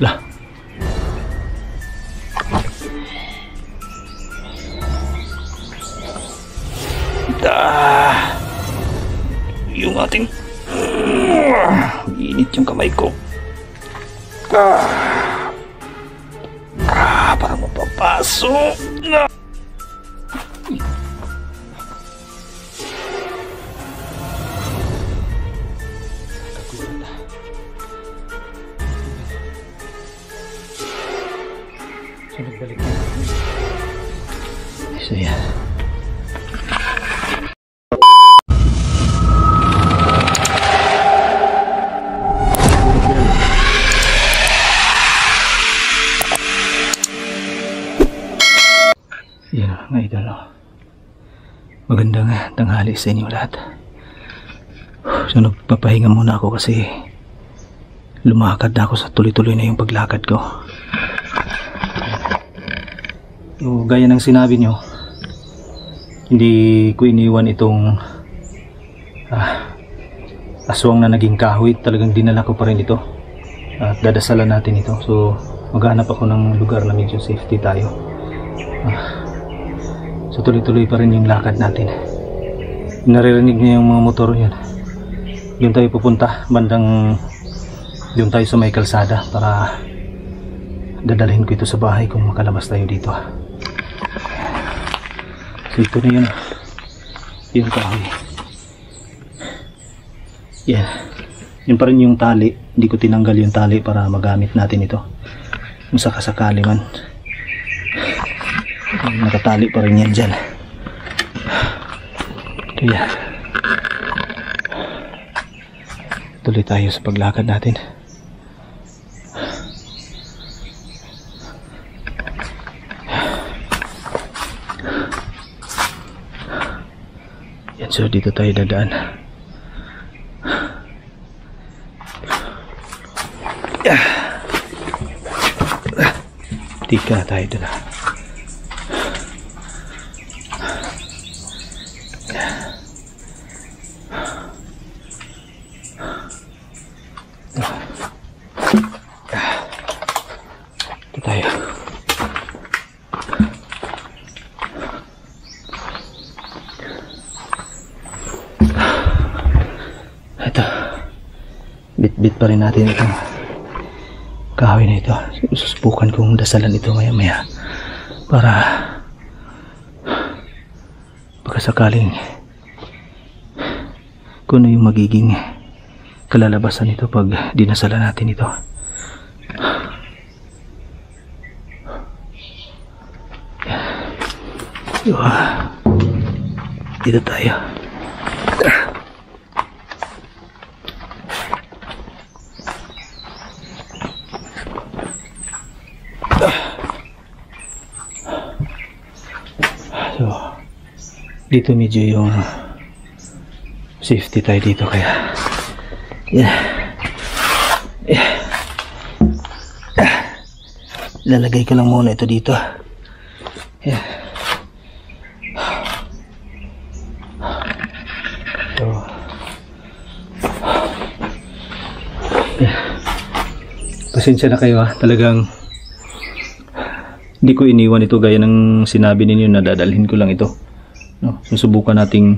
Lah. Yung ating init yung kamay ko. Parang mapapasok na. So nagbalik na. So yan. Yan mga idol. Magandang tanghali sa inyo lahat. So nagpapahinga muna ako kasi lumakad na ako sa tuloy-tuloy na yung paglakad ko. So, gaya ng sinabi nyo, hindi ko iniwan itong aswang na naging kahoy. Talagang dinala ko pa rin ito at dadasalan natin ito. So maghanap ako ng lugar na medyo safety tayo. So tuloy-tuloy pa rin yung lakad natin. Naririnig niyo yung mga motor yan. Doon tayo pupunta, bandang doon tayo sa may kalsada para dadalhin ko ito sa bahay kung makalabas tayo dito. So ito na yun, yung kahoy. Yan. Yun pa rin yung tali. Hindi ko tinanggal yung tali para magamit natin ito kung sakasakali man. Nakatali pa rin yan dyan. Kaya tuloy tayo sa paglakad natin. Yan, so dito tayo dadaan. Tika tayo dadaan. Tayo. Ito. Bit-bit pa rin natin itong kahoy na ito. Susubukan kong dasalan ito maya-maya para pagkasakaling kung ano yung magiging kalalabasan nito pag dinasalan natin ito. Dito tayo. So dito medyo yung safety tayo dito kaya lalagay ko lang muna ito dito. Pasensya na kayo talagang hindi ko iniwan ito gaya ng sinabi ninyo na dadalhin ko lang ito. No? Susubukan nating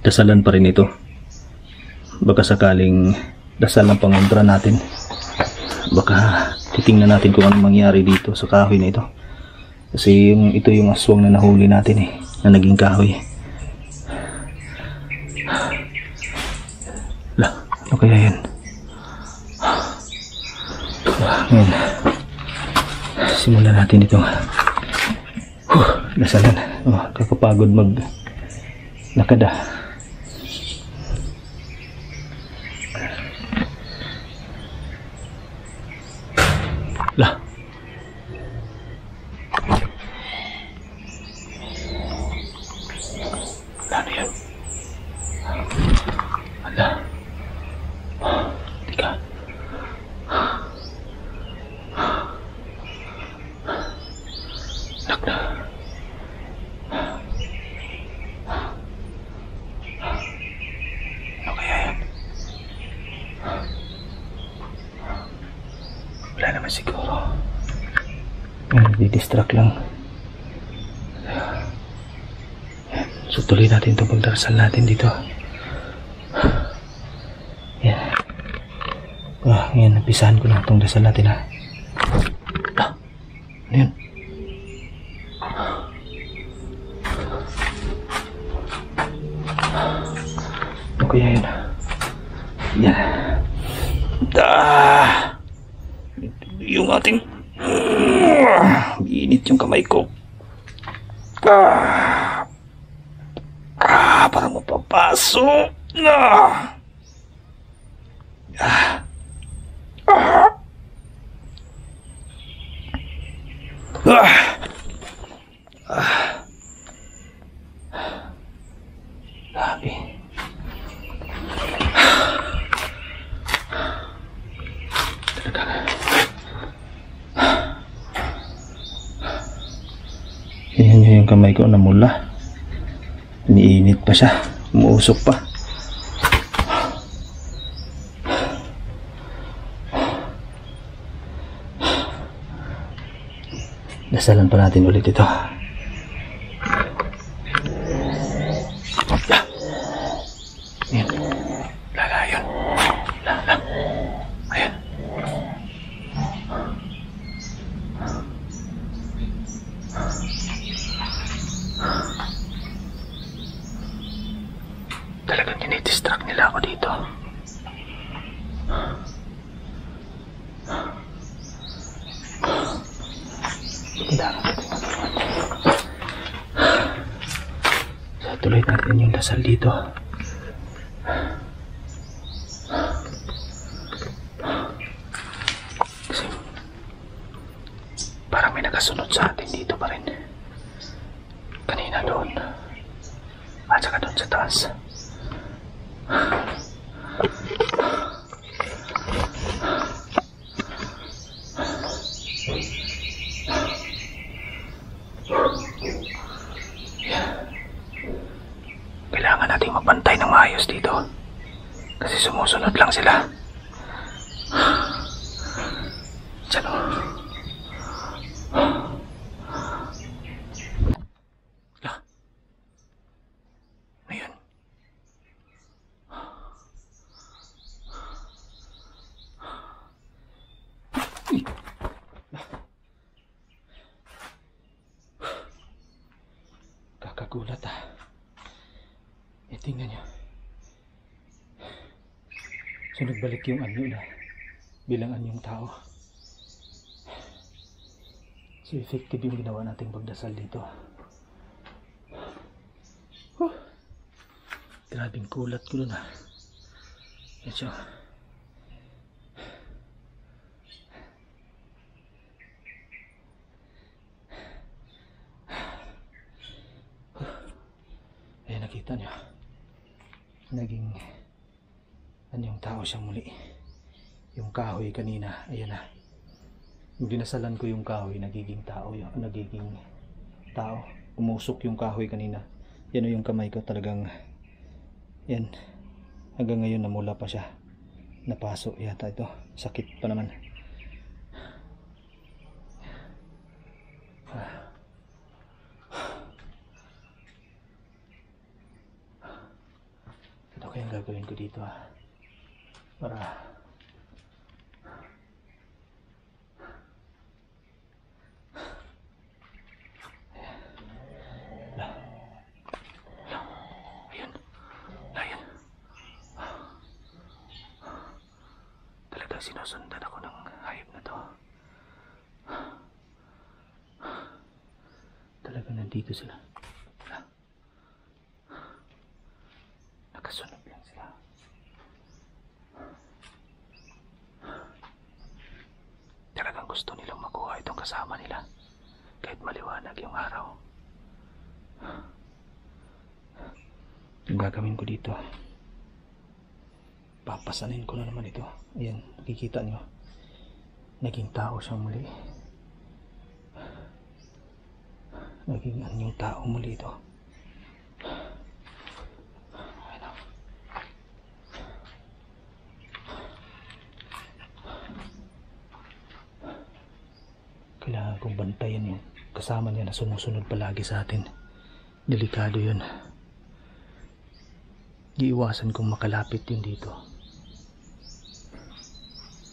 dasalan pa rin ito. Baka sakaling dasal ng pangontra natin. Baka titingnan natin kung anong mangyari dito sa kahoy na ito. Kasi ito yung aswang na nahuli natin na naging kahoy. Lah, ano kaya yan? Ngayon, simulan natin itong dasalan. Kakapagod mag lakad Lah, ano yan? Ala, tika. Nakna. Ano kaya yan? Wala naman siguro. Di-distract lang. So tuloy natin itong pagdarasal natin dito. Yan. Ngayon, napisahan ko na itong dasal natin ha. Ano yun? Ano kaya yun? Yan. Yung ating init yung kamay ko. Parang mapapaso. Grabe. Yan yung kamay ko namula. Iniinit pa siya. Umuusok pa. Dasalan pa natin ulit ito. Ayan. Lala, yun. Lala. Ayan. Talagang dinidistract nila ako dito. So, tuloy natin yung dasal dito. Kasi parang may nakasunod sa atin dito pa rin. Kanina doon. At saka doon sa taas. Kailangan nating mapantay ng maayos dito. Kasi sumusunod lang sila. Diyan o. Ayun. Kakagulat ah. Tingnan nyo. So nagbalik yung anyo na bilang anyong tao. So effective yung ginawa nating pagdasal dito. Grabing kulat ko dun ah. Yan siya. Ayan, nakita nyo. Naging anyong tao siyang muli. Yung kahoy kanina, ayan na. Yung dinasalan ko yung kahoy, nagiging tao yun. Nagiging tao. Umusok yung kahoy kanina. Yan o yung kamay ko talagang yan. Hanggang ngayon namula pa siya. Napaso yata ito. Sakit pa naman. Ito kayang gagawin ko dito para sinusundan ako ng hayop na to. Talaga nandito sila. Nakasunod lang sila. Talagang gusto nilang makuha itong kasama nila kahit maliwanag yung araw. Yung gagawin ko dito, papasanin ko na naman ito. Ayan, nakikita nyo. Naging tao siyang muli. Naging anyong tao muli ito. Ayan. Kailangan kong bantayan yung kasama niya na sumusunod palagi sa atin. Delikado yun. Iiwasan kong makalapit yun dito.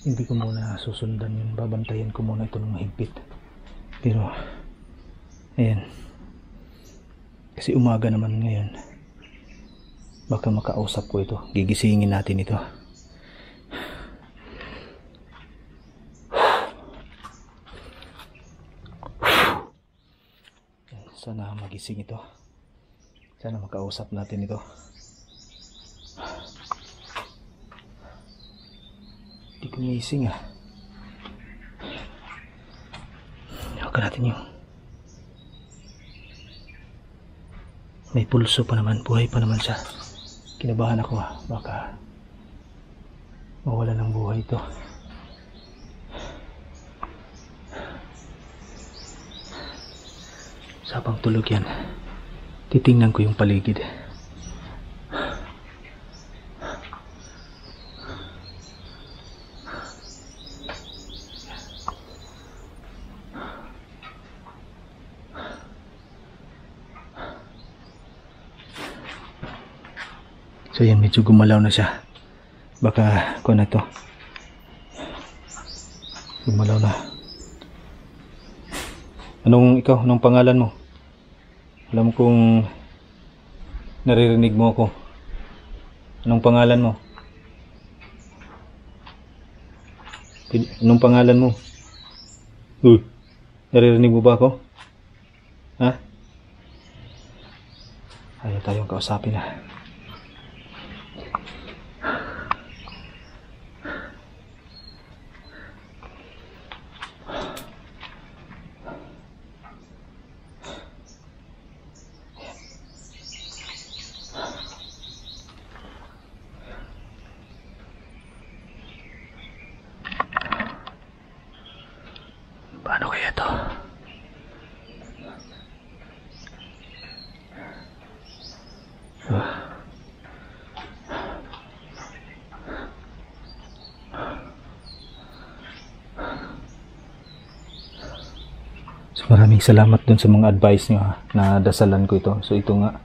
Hindi ko muna susundan yun. Babantayan ko muna ito ng mahigpit. Pero ayan, kasi umaga naman ngayon, baka makausap ko ito. Gigisingin natin ito. Sana magising ito. Sana makausap natin ito. Hindi kumising ah. Huwag natin yung may pulso pa naman, buhay pa naman siya. Kinabahan ako ah, baka mawala ng buhay ito. Sabang tulog yan, titingnan ko yung paligid. So yan, medyo gumalaw na siya. Baka ko na to. Gumalaw na. Anong pangalan mo? Alam kong naririnig mo ako. Anong pangalan mo? Anong pangalan mo? Naririnig mo ba ako? Ha? Ayaw tayong kausapin na. Paano kaya ito? So maraming salamat dun sa mga advice nyo ha, na dasalan ko ito. So ito nga,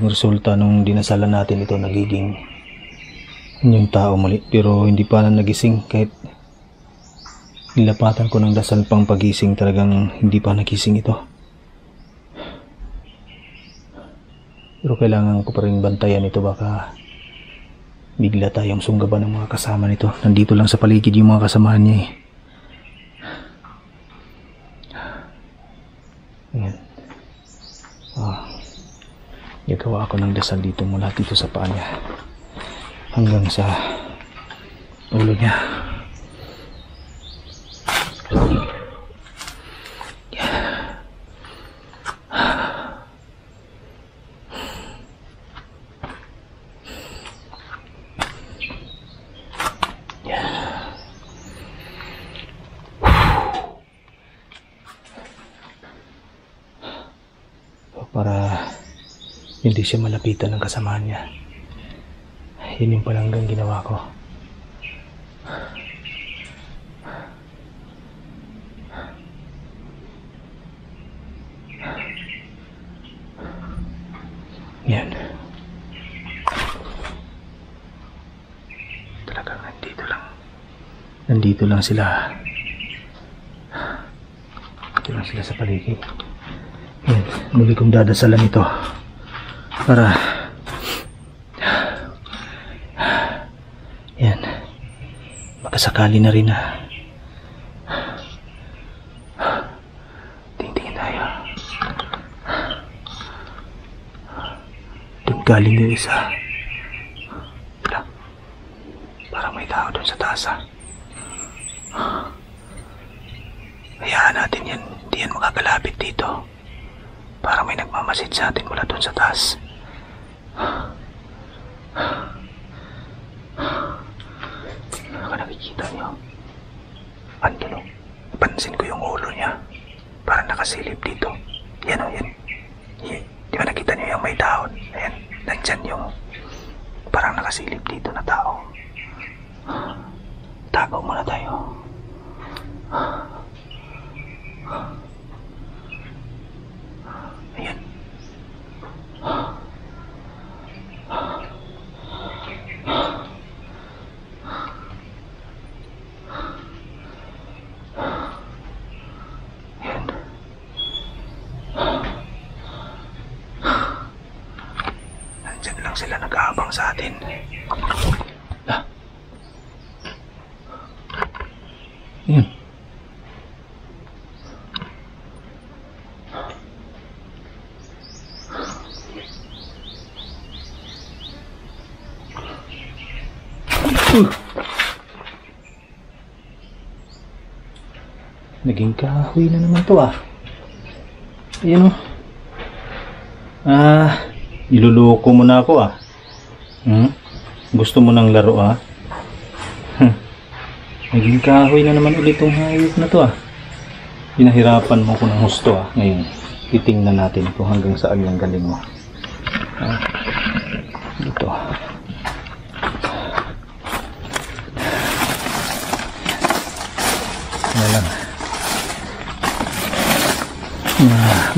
yung resulta nung dinasalan natin ito, nagiging yung tao muli. Pero hindi pa na nagising kahit nilapatan ko ng dasal pang pagising, talagang hindi pa nagising ito. Pero kailangan ko pa rin bantayan ito, baka bigla tayong sunggaban ng mga kasama nito. Nandito lang sa paligid yung mga kasamahan niya eh. Ayan. Gagawa ako ng dasal dito mula dito sa paa niya hanggang sa ulo niya. Para hindi siya malapitan ng kasamahan niya. Yun yung palanggang ginawa ko. Yan. Talagang nandito lang sila. Nandito lang sila sa paligid. Yan, muli kong dadasalan ito para yan, makasakali na rin na tingtingin tayo. Doon galing yung isa. Parang may tao doon sa taas ha. Hayaan natin yan, hindi yan makakalapit dito. Parang may nagmamasid sa atin mula doon sa taas. Baka nakikita niyo. Andun o. Pansin ko yung ulo niya. Parang nakasilip dito. Yan o, yan. Di ba nakita niyo yung may dahon? Ayan, nandyan yung parang nakasilip dito na tao. Tagaw muna tayo. sila nag-aabang sa atin. Ah. Yun. Naging kahoy na naman to ah. Ayan o. Niluloko mo na ako ah. Gusto mo ng laro ah. Naging kahoy na naman ulit tong hayop na to ah. Pinahirapan mo ko ng husto ah. Ngayon, titingnan natin kung hanggang saan yung galing mo. Dito. Ano lang.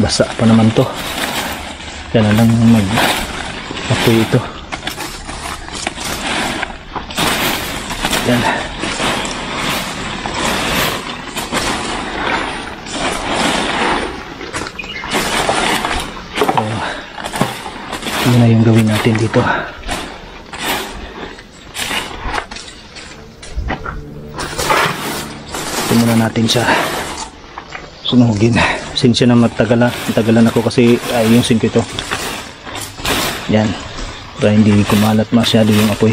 Basa pa naman to. Kaya na lang mag-apoy ito. Yan. Yun na yung gawin natin dito. Ito muna natin siya sunugin. Sinsya na matagalan ako kasi ayusin ko ito. Yan. Para hindi kumalat masyado yung apoy.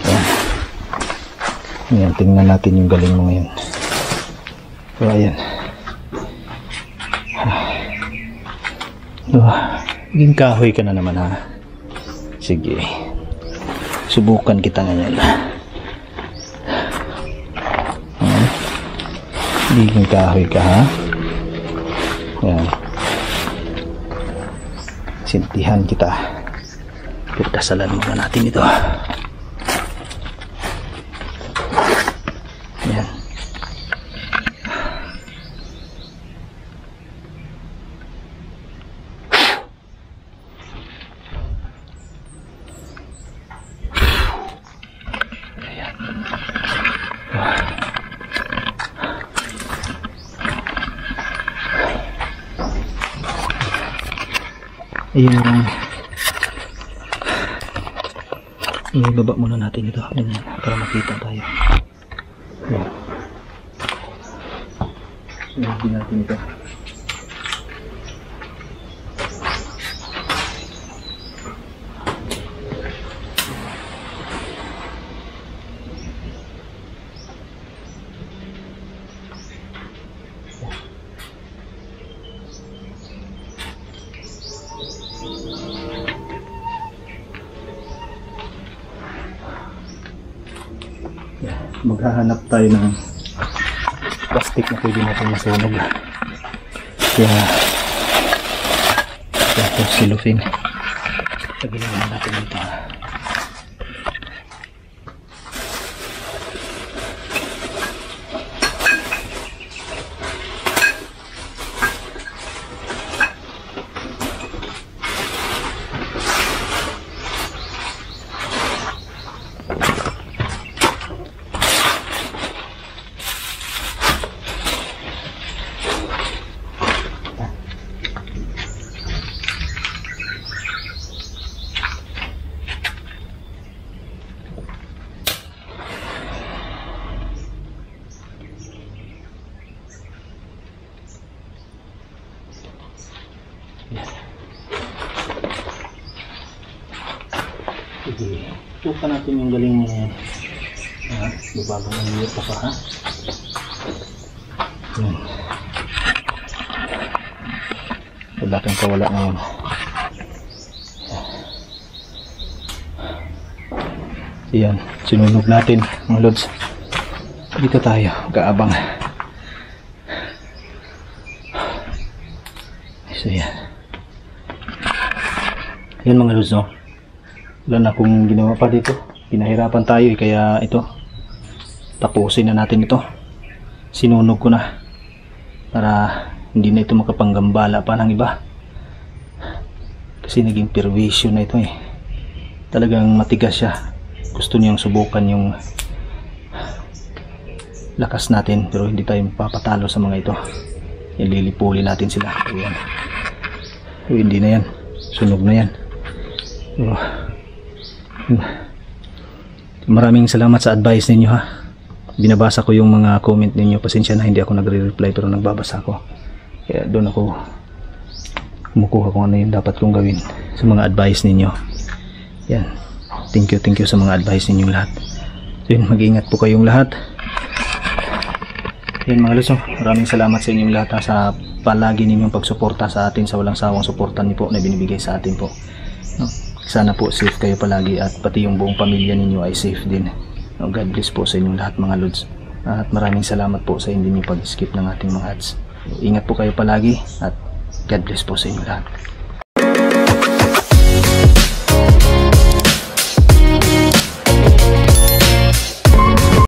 Yan. Yan. Tingnan natin yung galing mo ngayon. So ayan. Naging kahoy ka na naman ha. Sige. Subukan kita ngayon. Naging kahoy ka ha. Yan. Sintihan kita. Pagdasalan muna natin ito. Yan. Ayun. Ibaba muna natin ito. Ganyan, para makita tayo. Ayan. Sunugin natin ito. Maghahanap tayo ng plastic na pwede natin masunog. Kaya ito silufin. Tagilin naman natin dito. Sige, tukan natin yung galing bababa ng liit pa ha. Wala kang kawala ngayon. Ayan, sinunog natin mga lods. Dito tayo, kaabang. So yan. Yan mga lods, no? Wala na akong ginawa pa dito. Pinahirapan tayo kaya ito. Tapusin na natin ito. Sinunog ko na. Para hindi na ito makapanggambala pa ng iba. Kasi naging perwisyo na ito eh. Talagang matigas siya. Gusto niyang subukan yung lakas natin. Pero hindi tayo mapapatalo sa mga ito. Ililipuli natin sila. Ayan. Hindi na yan, sunog na yan. Maraming salamat sa advice ninyo ha. Binabasa ko yung mga comment ninyo. Pasensya na hindi ako nagre-reply pero nagbabasa ko. Kaya doon ako kumukuha kung ano yung dapat kong gawin sa mga advice ninyo. Yan. Thank you sa mga advice ninyong lahat. So yun, mag-iingat po kayong lahat. Yan mga lods, maraming salamat sa inyong lahat sa palagi ninyong pagsuporta sa atin, sa walang sawang suporta niyo po na binibigay sa atin po. No? Sana po safe kayo palagi at pati yung buong pamilya ninyo ay safe din. No? God bless po sa inyong lahat mga lods. At maraming salamat po sa hindi niyo pag-skip ng ating mga ads. Ingat po kayo palagi at God bless po sa inyong lahat.